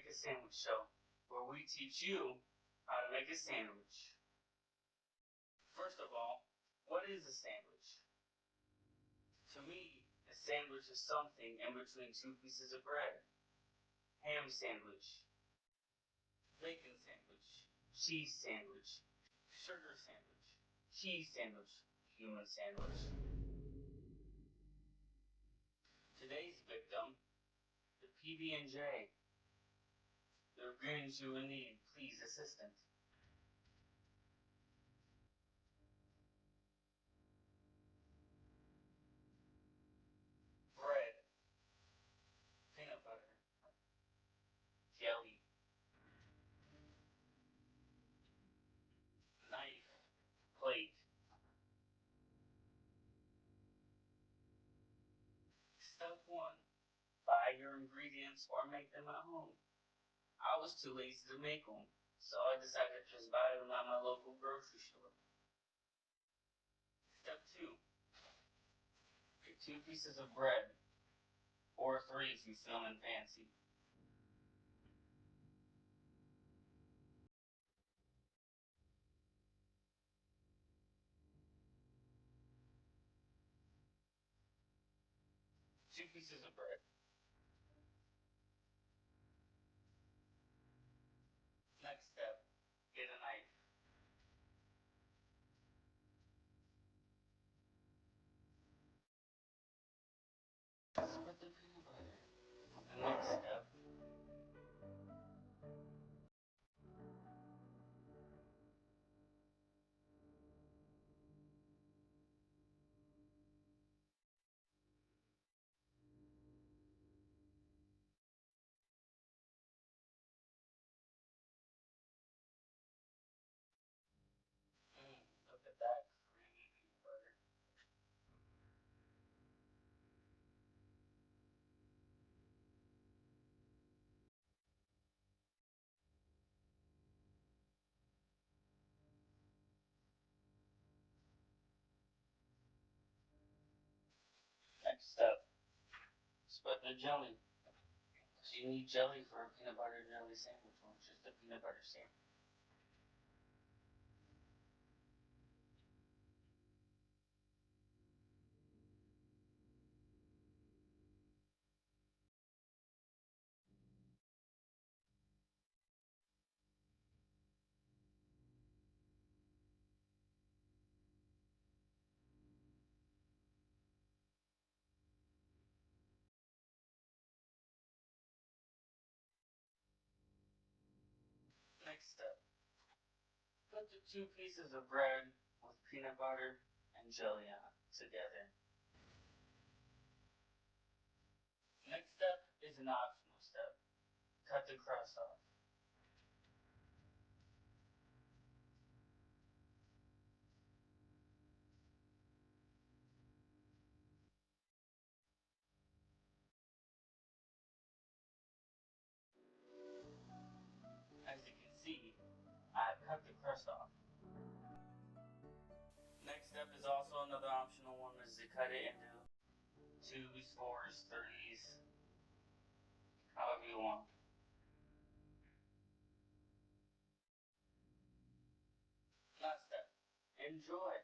a Sandwich Show, where we teach you how to make a sandwich. First of all, what is a sandwich? To me, a sandwich is something in between two pieces of bread. Ham sandwich, bacon sandwich, cheese sandwich, sugar sandwich, cheese sandwich, human sandwich. Today's victim, the PB&J. They're going to need, please, assistant. Bread, peanut butter, jelly, knife, plate. Step 1. Buy your ingredients or make them at home. I was too lazy to make them, so I decided to just buy them at my local grocery store. Step 2. Pick 2 pieces of bread, or 3 if you're feeling fancy. Two pieces of bread. Next step, get a knife. Spread the peanut butter. The next step, look at that creamy peanut butter. Next step, spread the jelly. So you need jelly for a peanut butter jelly sandwich, or just a peanut butter sandwich. Next step, put the 2 pieces of bread with peanut butter and jelly on together. Next step is an optional step. Cut the crust off. As you can see, I've cut the crust off. Next step is also another optional one, is to cut it into 2s, 4s, 3s, however you want. Last step, enjoy.